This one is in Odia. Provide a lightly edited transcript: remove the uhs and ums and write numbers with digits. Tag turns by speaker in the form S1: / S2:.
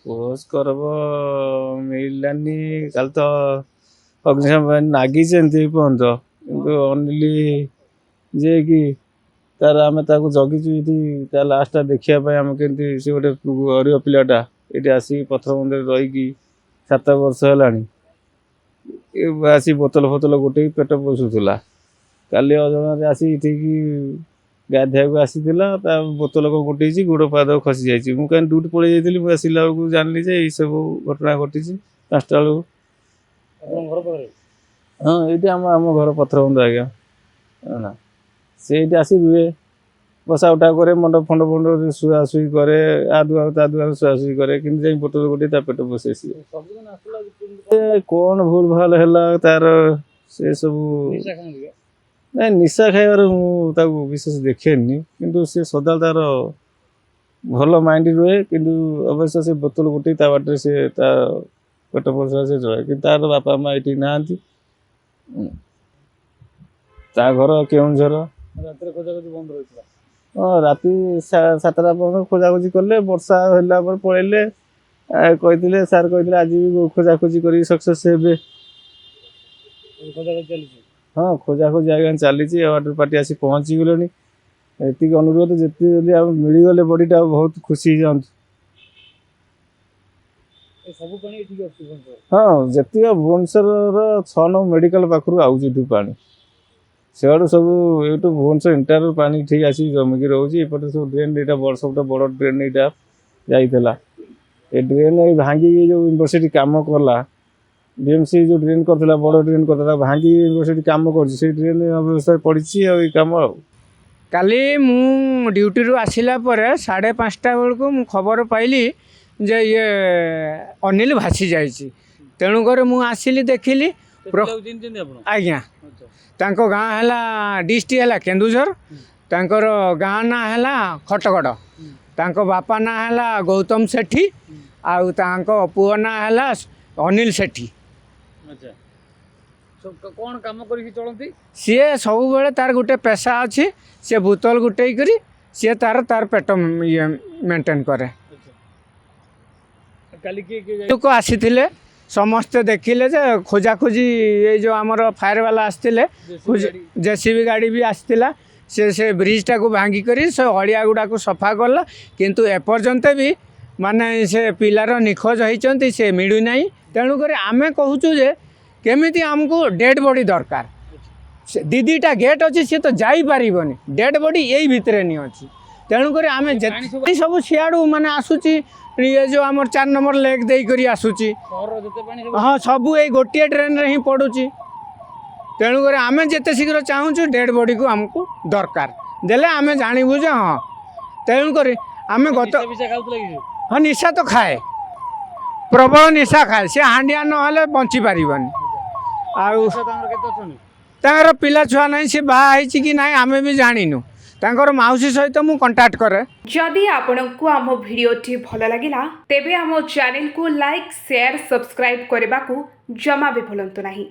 S1: ଖୋଜ ଖବର ମିଳିଲାନି। କାଲି ତ ଅଗ୍ନିଶମ ବାହିନୀ ନାଗିଛନ୍ତି ଏପର୍ଯ୍ୟନ୍ତ, କିନ୍ତୁ ଅନିଲ ଯିଏକି ତାର ଆମେ ତାକୁ ଜଗିଛୁ ଏଠି, ତା ଲାଷ୍ଟଟା ଦେଖିବା ପାଇଁ। ଆମେ କେମିତି, ସେ ଗୋଟେ ଗରିବ ପିଲାଟା ଏଠି ଆସିକି ପଥର ମନ୍ଦିରରେ ରହିକି 7 ବର୍ଷ ହେଲାଣି ଆସି ବୋତଲ ଫୋତଲ ଗୋଟେଇ ପେଟ ପୋଷୁଥିଲା। କାଲି ଅଜଣାରେ ଆସି ଏଠିକି ଗାଧୋଇବାକୁ ଆସିଥିଲା, ତା ବୋତଲ କ'ଣ ଗୋଟେଇଛି, ଗୋଡ଼ ପାଦ ଖସି ଯାଇଛି। ମୁଁ କାହିଁ ଡ୍ୟୁଟି ପଳେଇ ଯାଇଥିଲି, ମୁଁ ଆସିଲା ବେଳକୁ ଜାଣିଲି ଯେ ଏଇସବୁ ଘଟଣା ଘଟିଛି 5ଟା ବେଳକୁ।
S2: ଆପଣଙ୍କ ଘର ପାଖରେ?
S1: ହଁ, ଏଇଠି ଆମ ଘର ପଥରବନ୍ଧ ଆଜ୍ଞା। ନା ସେ ଏଇଠି ଆସି ରୁହେ, ବସା ଉଠା କରେ, ମଣ୍ଡପ ଫଣ୍ଡପରେ ଶୁଆଶୁଇ କରେ, ଆ ଦୁଆର ତା ଦୁଆର ଶୁଆଶୁଇ କରେ, କିନ୍ତୁ ଯାଇ ବୋତଲ ଗୋଟେଇ ତା ପେଟ ପୋଷେ। ସିଏ
S2: ସବୁଦିନ ଆସିଲା
S1: କ'ଣ ଭୁଲ ଭାଲ ହେଲା ତାର, ସେ ସବୁ
S2: ନିଶା ଖାଆନ୍ତି ବା?
S1: ନାଇଁ, ନିଶା ଖାଇବାର ମୁଁ ତାକୁ ବିଶେଷ ଦେଖେନି, କିନ୍ତୁ ସେ ସଦାବେଳେ ତାର ଭଲ ମାଇଣ୍ଡ ରୁହେ। କିନ୍ତୁ ଅବଶ୍ୟ ସେ ବୋତଲ ଗୋଟେଇ ତା ବାଟରେ ସେ ତା ପେଟ ପୋଷା ସେ ଚଳେ। କିନ୍ତୁ ତାର ବାପା ମା ଏଠି ନାହାନ୍ତି। ତା ଘର କେଉଁଝର।
S2: ରାତିରେ ଖୋଜାଖୋଜି ବନ୍ଦ ରହିଥିଲା?
S1: ହଁ, ରାତି 7ଟା ପର୍ଯ୍ୟନ୍ତ ଖୋଜାଖୋଜି କଲେ, ବର୍ଷା ହେଲା ପରେ ପଳେଇଲେ। କହିଥିଲେ, ସାର୍ କହିଥିଲେ ଆଜି ବି ଖୋଜାଖୋଜି କରିକି ସକ୍ସେସ୍ ହେବେ।
S2: ଖୋଜାଖୋଜି ଚାଲିଛି?
S1: ହଁ, ଖୋଜାଖୋଜି ଆଜ୍ଞା ଚାଲିଛି। ୱାଟର ପାର୍ଟି ଆସି ପହଞ୍ଚିଗଲେଣି। ଏତିକି ଅନୁରୋଧ, ଯେତେ ଜଲ୍ଦି ଆମେ ମିଳିଗଲେ ବଡ଼ିଟା ବହୁତ ଖୁସି ହେଇଯାଆନ୍ତୁ।
S2: ସବୁ ପାଣି ଏଠିକି ଆସୁଛି ଭୁବନେଶ୍ୱର?
S1: ହଁ, ଯେତିକ ଭୁବନେଶ୍ୱରର 6 ନମ୍ବର ମେଡ଼ିକାଲ ପାଖରୁ ଆଉଛି ଏଠୁ ପାଣି। ସେଆଡ଼ୁ ସବୁ ଏଇଠୁ ଭୁବନେଶ୍ୱର ଇଣ୍ଟରରୁ ପାଣି ଠିକ୍ ଆସିକି ଜମିକି ରହୁଛି। ଏପଟେ ସବୁ ଡ୍ରେନ୍, ଏଇଟା ସବୁଠୁ ବଡ଼ ଡ୍ରେନ୍ ଏଇଟା ଯାଇଥିଲା। ଏ ଡ୍ରେନ୍ ଏଇ ଭାଙ୍ଗିକି ଯେଉଁ ୟୁନିଭର୍ସିଟି କାମ କଲା, ବିଏମ୍ସି ଯେଉଁ ଡ୍ରେନ୍ କରିଥିଲା, ବଡ଼ ଡ୍ରେନ୍ କରିଥିଲା, ଭାଙ୍ଗି ୟୁନିଭର୍ସିଟି କାମ କରୁଛି, ସେଇ ଡ୍ରେନ୍ ଅବସ୍ଥାରେ ପଡ଼ିଛି ଆଉ ଏଇ କାମ। ଆଉ
S3: କାଲି ମୁଁ ଡ୍ୟୁଟିରୁ ଆସିଲା ପରେ 5:30 ବେଳକୁ ମୁଁ ଖବର ପାଇଲି ଯେ ଇଏ ଅନିଲ ଭାସି ଯାଇଛି। ତେଣୁକରି ମୁଁ ଆସିଲି, ଦେଖିଲି। ଆଜ୍ଞା, ତାଙ୍କ ଗାଁ ହେଲା, ଡିଷ୍ଟ୍ରିକ୍ଟ ହେଲା କେନ୍ଦୁଝର, ତାଙ୍କର ଗାଁ ନାଁ ହେଲା ଖଟଗଡ଼, ତାଙ୍କ ବାପା ନାଁ ହେଲା ଗୌତମ ସେଠୀ, ଆଉ ତାଙ୍କ ପୁଅ ନାଁ ହେଲା ଅନିଲ ସେଠୀ।
S2: କ'ଣ କାମ କରିକି ଚଳନ୍ତି?
S3: ସିଏ ସବୁବେଳେ ତାର ଗୋଟେ ପେଶା ଅଛି, ସିଏ ବୋତଲ ଗୋଟେଇ କରି ସିଏ ତାର ପେଟ ଇଏ ମେଣ୍ଟେନ୍ କରେ।
S2: କାଲି କିଏ କିଏ
S3: ଲୋକ ଆସିଥିଲେ, ସମସ୍ତେ ଦେଖିଲେ ଯେ ଖୋଜାଖୋଜି, ଏଇ ଯେଉଁ ଆମର ଫାୟାର ବାଲା ଆସିଥିଲେ, ଜେସିବି ଗାଡ଼ି ବି ଆସିଥିଲା। ସେ ବ୍ରିଜ୍ଟାକୁ ଭାଙ୍ଗିକରି ସେ ଅଳିଆ ଗୁଡ଼ାକୁ ସଫା କଲା। କିନ୍ତୁ ଏପର୍ଯ୍ୟନ୍ତ ବି ମାନେ ସେ ପିଲାର ନିଖୋଜ ହେଇଛନ୍ତି, ସେ ମିଳୁନାହିଁ। ତେଣୁକରି ଆମେ କହୁଛୁ ଯେ କେମିତି ଆମକୁ ଡେଡ୍ ବଡ଼ି ଦରକାର। ସେ ଦିଟା ଗେଟ୍ ଅଛି, ସିଏ ତ ଯାଇପାରିବନି, ଡେଡ୍ ବଡ଼ି ଏଇ ଭିତରେ ନି ଅଛି। ତେଣୁକରି ଆମେ ସବୁ ସିଆଡ଼ୁ ମାନେ ଆସୁଛି, ଇଏ ଯେଉଁ ଆମର 4 ନମ୍ବର ଲେକ୍ ଦେଇକରି ଆସୁଛି। ହଁ, ସବୁ ଏଇ ଗୋଟିଏ ଡ୍ରେନ୍ରେ ହିଁ ପଡ଼ୁଛି। ତେଣୁକରି ଆମେ ଯେତେ ଶୀଘ୍ର ଚାହୁଁଛୁ ଡେଡ୍ ବଡ଼ିକୁ ଆମକୁ ଦରକାର, ଦେଲେ ଆମେ ଜାଣିବୁ ଯେ ହଁ। ତେଣୁକରି ଆମେ ହଁ, ନିଶା ତ ଖାଏ, ପ୍ରବଳ ନିଶା ଖାଏ। ସେ ହାଣ୍ଡିଆ ନହେଲେ ବଞ୍ଚିପାରିବନି। ଆଉ ତାଙ୍କର ପିଲା ଛୁଆ ନାହିଁ, ସେ ବାହା ହେଇଛି କି ନାହିଁ ଆମେ ବି ଜାଣିନୁ। ତାଙ୍କର ମାଉସୀ ସହିତ ମୁଁ କଣ୍ଟାକ୍ଟ କରେ।
S4: ଯଦି ଆପଣଙ୍କୁ ଆମ ଭିଡ଼ିଓଟି ଭଲ ଲାଗିଲା ତେବେ ଆମ ଚ୍ୟାନେଲକୁ ଲାଇକ୍, ସେୟାର, ସବସ୍କ୍ରାଇବ୍ କରିବାକୁ ଜମା ବି ଭୁଲନ୍ତୁ ନାହିଁ।